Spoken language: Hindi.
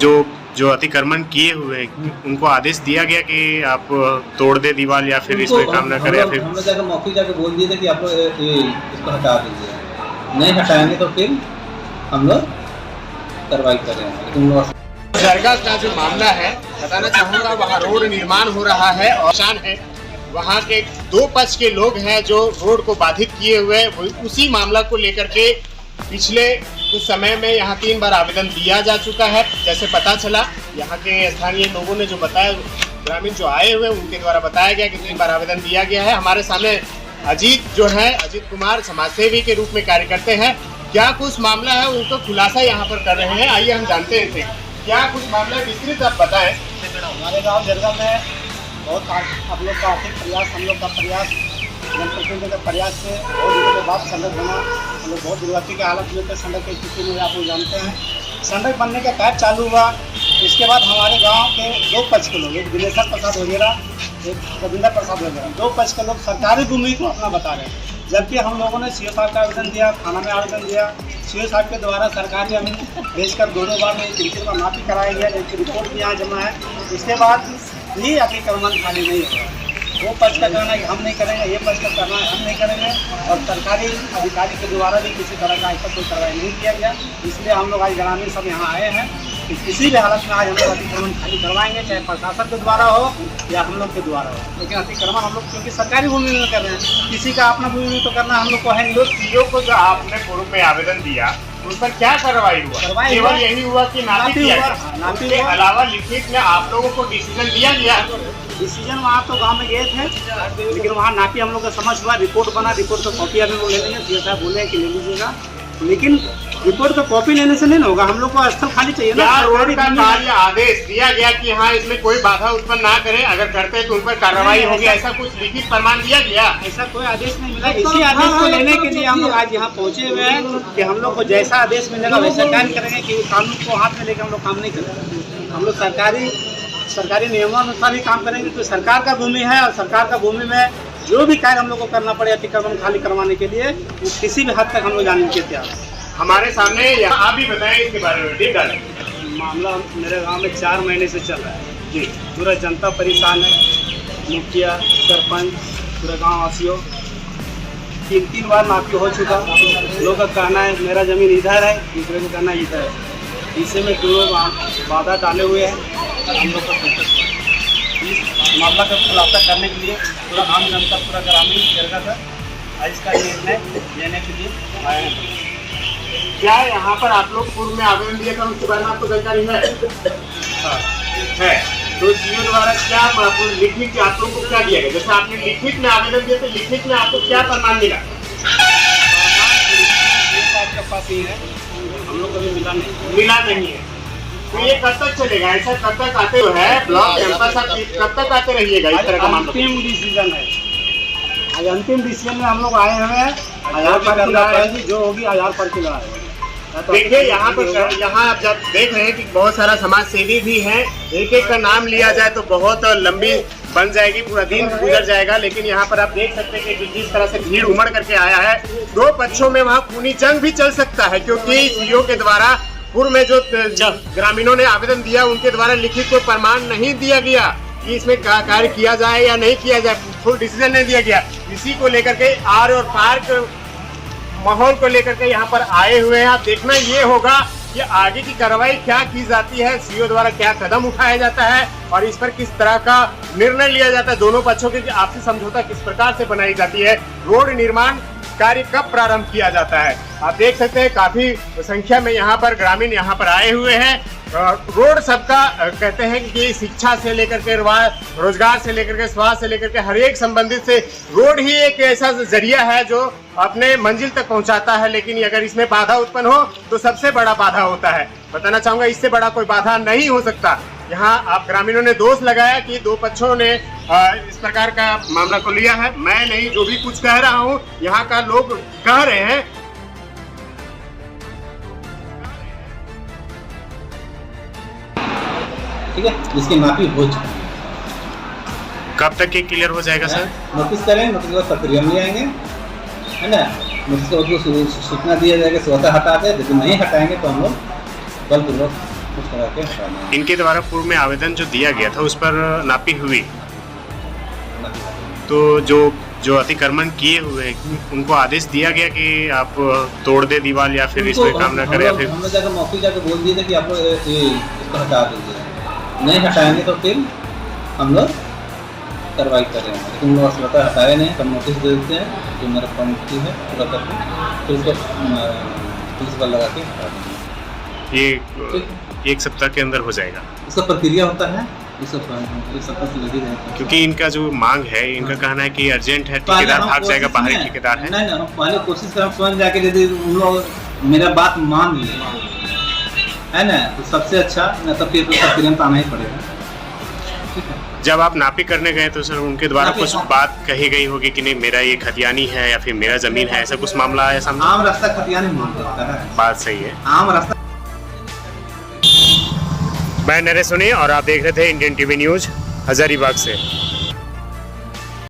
जो अतिक्रमण किए हुए हैं उनको आदेश दिया गया कि आप तोड़ दे दीवार या फिर इस पे काम न करें, या फिर हम लोग जाकर मौके जाकर बोल दिए थे कि आप लोग इसको हटा दीजिए, नहीं हटाएंगे तो फिर हम लोग कार्रवाई करेंगे। तुम लोग दरगाह का जो मामला है बताना चाहूँगा, वहाँ रोड निर्माण हो रहा है और शान है, वहाँ के दो पक्ष के लोग हैं जो रोड को बाधित किए हुए, उसी मामला को लेकर के पिछले कुछ समय में यहाँ 3 बार आवेदन दिया जा चुका है। जैसे पता चला यहाँ के स्थानीय लोगों ने जो बताया, ग्रामीण जो आए हुए उनके द्वारा बताया गया कि 3 बार आवेदन दिया गया है। हमारे सामने अजीत जो है, अजीत कुमार समाजसेवी के रूप में कार्य करते हैं। क्या कुछ मामला है उनको खुलासा यहाँ पर कर रहे हैं, आइए हम जानते हैं क्या कुछ मामला विस्तृत आप बताएं। हमारे गांव जरगा में बहुत आप लोग का आर्थिक प्रयास, हम लोग का प्रयास, जनप्रतिनिधियों के प्रयास से बहुत दिनों के बाद सड़क बना। हम लोग बहुत दुर्गति की हालत में थे, सड़क की स्थिति में आप लोग जानते हैं। सड़क बनने का कार्य चालू हुआ, इसके बाद हमारे गांव के 2 पक्ष के लोग, एक दिनेश्वर प्रसाद वगैरह, एक रविंद्र प्रसाद वगैरह, 2 पक्ष के लोग सरकारी भूमि को अपना बता रहे हैं। जबकि हम लोगों ने सीओ साहब का आवेदन दिया, थाना में आवेदन दिया, सीओ साहब के द्वारा सरकार ने हमें भेजकर दोनों बार में तिरछे का नापी कराया गया, जिसकी रिपोर्ट भी यहाँ जमा है। इसके बाद भी अतिक्रमण खाली नहीं होगा। वो पक्ष का कहना है कि हम नहीं करेंगे, ये पक्ष का कहना है हम नहीं करेंगे, और सरकारी अधिकारी के द्वारा भी किसी तरह का ऐसा कोई कार्रवाई नहीं किया गया। इसलिए हम लोग आज ग्रामीण सब यहाँ आए हैं कि किसी भी हालत में आज हम लोग अतिक्रमण खाली करवाएंगे, चाहे प्रशासन के द्वारा हो या हम लोग के द्वारा हो। लेकिन अतिक्रमण हम लोग क्योंकि सरकारी भूमि में कर रहे हैं, किसी का अपना भूमि में तो करना हम लोग को है। लोग को जो आपने पूर्व में आवेदन दिया उस पर क्या कार्रवाई हुआ? केवल यही हुआ कि नापी किया गया, उसके अलावा लिखित में आप लोगों को डिसीजन दिया गया? डिसीजन वहाँ तो गांव में गए थे, लेकिन वहाँ नापी हम लोग का समझ हुआ, रिपोर्ट बना, रिपोर्ट का कॉपी अभी लोग ले लेंगे। सीओ साहब बोले कि ले लीजिएगा, लेकिन रिपोर्ट का कॉपी लेने से नहीं ना होगा, हम लोग को स्थल खाली चाहिए ना। रोड का कार्य आदेश दिया गया कि हाँ इसमें कोई बाधा उत्पन्न ना करें, अगर करते हैं तो उन पर कार्रवाई होगी, ऐसा कुछ लिखित प्रमाण दिया गया? ऐसा कोई आदेश नहीं मिला। इसी आदेश को लेने के लिए हम लोग आज यहाँ पहुँचे हुए हैं कि हम लोग को जैसा आदेश मिलेगा वैसा कार्य करेंगे, कि कानून को हाथ में लेकर हम लोग काम नहीं करेंगे। हम लोग सरकारी नियमानुसार ही काम करेंगे, तो सरकार का भूमि है और सरकार का भूमि में जो भी कार्य हम लोग को करना पड़े अतिक्रमण खाली करवाने के लिए, वो किसी भी हद तक हम लोग जाने के तैयार हैं। हमारे सामने यहाँ आप भी बताएं इसके बारे में। ठीक है, मामला मेरे गांव में 4 महीने से चल रहा है जी। पूरा जनता परेशान है, मुखिया, सरपंच, पूरा गांव वासियों। 3 बार नापी हो चुका। लोग का कहना है मेरा ज़मीन इधर है, दूसरे को कहना इधर है। इसे में 2 लोग बाधा डाले हुए हैं। हम लोग का इस मामला का खुलासा करने के लिए पूरा आम जनता, पूरा ग्रामीण जरगा का आज इसका निर्णय लेने के लिए आए हैं। क्या यहाँ पर आप लोग पूर्व में आवेदन दिया था उसके बारे में आपको जानकारी है? हाँ है। तो सीओ द्वारा क्या लिखित आप लोग को क्या दिया गया? जैसे आपने लिखित में आवेदन दिया तो लिखित में आपको क्या प्रमाण मिला? आपका पास ही है, हम लोग कभी मिला नहीं है। तो ये कब तक चलेगा? ऐसा कब तक आते हैं ब्लॉक कैंपस, कब तक आते रहिएगा इस तरह का मामला? अंतिम डिसीजन है आज, अंतिम डिसीजन में हम लोग आए हुए हैं। आधार पर जो होगी आधार पर की लड़ाई। देखिए यहाँ पर, यहाँ आप जब देख रहे हैं कि बहुत सारा समाज सेवी भी हैं, एक एक का नाम लिया जाए तो बहुत लंबी बन जाएगी, पूरा दिन गुजर जाएगा। लेकिन यहाँ पर आप देख सकते हैं कि जिस तरह से भीड़ उमड़ करके आया है, 2 पक्षों में वहाँ खूनी जंग भी चल सकता है, क्योंकि सीओ के द्वारा पूर्व में जो ग्रामीणों ने आवेदन दिया उनके द्वारा लिखित कोई प्रमाण नहीं दिया गया कि इसमें कार्य किया जाए या नहीं किया जाए, फुल डिसीजन नहीं दिया गया। इसी को लेकर के आर और पार्क माहौल को लेकर के यहाँ पर आए हुए हैं। आप देखना ये होगा कि आगे की कार्रवाई क्या की जाती है, सीओ द्वारा क्या कदम उठाया जाता है और इस पर किस तरह का निर्णय लिया जाता है। दोनों पक्षों के आपसी समझौता किस प्रकार से बनाई जाती है, रोड निर्माण कार्य कब प्रारंभ किया जाता है। आप देख सकते हैं काफी संख्या में यहाँ पर ग्रामीण यहाँ पर आए हुए हैं। रोड सबका कहते हैं कि शिक्षा से लेकर के रोजगार से लेकर के स्वास्थ्य से लेकर के हर एक संबंधित से रोड ही एक ऐसा जरिया है जो अपने मंजिल तक पहुंचाता है। लेकिन अगर इसमें बाधा उत्पन्न हो तो सबसे बड़ा बाधा होता है। बताना चाहूंगा इससे बड़ा कोई बाधा नहीं हो सकता। यहाँ आप ग्रामीणों ने दोष लगाया कि 2 पक्षों ने इस प्रकार का मामला को लिया है। मैं नहीं, जो भी कुछ कह रहा हूँ यहाँ का लोग कह रहे हैं। ठीक है, इसकी माफी हो चुकी है। कब तक ये क्लियर हो जाएगा सर? नोटिस करें, नोटिस के बाद प्रक्रिया में आएंगे, है ना। नोटिस को सूचना दिया जाएगा, स्वतः हटा दे। यदि नहीं हटाएंगे तो हम लोग बलपूर्वक कुछ करा के हटा देंगे। इनके द्वारा पूर्व में आवेदन जो दिया गया था उस पर नापी हुई, तो जो अतिक्रमण किए हुए हैं, उनको आदेश दिया गया कि आप तोड़ दे दीवार या फिर इसमें काम ना करें, या फिर हम लोग जाकर मौके जाकर बोल दिए थे कि आप इसको हटा दीजिए, नहीं हटाएंगे तो फिर हम लोग कार्रवाई करेंगे। लेकिन उन लोग स्वतः हटाए नहीं, तब नोटिस दे देते हैं जो मेरा कमिटी है पूरा करके, फिर उसको पुलिस बल लगा के हटा देंगे। ये एक सप्ताह के अंदर हो जाएगा। इसका प्रक्रिया होता है, ये सब कुछ लगी रहता है। क्योंकि इनका जो मांग है, इनका कहना है कि अर्जेंट है, ठेकेदार भाग जाएगा, बाहरी ठेकेदार है। नहीं, हम पहले कोशिश करें स्वयं जाके, यदि उन लोग मेरा बात मान लिए है ना, तो सबसे अच्छा, न तो फिर तुरंत आना ही पड़ेगा। ठीक है। जब आप नापी करने गए तो सर उनके द्वारा कुछ बात कही गई होगी कि नहीं मेरा ये खतियानी है या फिर मेरा जमीन है, ऐसा कुछ मामला आया सामने? आम रास्ता खतियानी मान सकता है, बात सही है। आम रास्ता। मैं नरेश सोनी और आप देख रहे थे इंडियन टीवी न्यूज हजारीबाग से।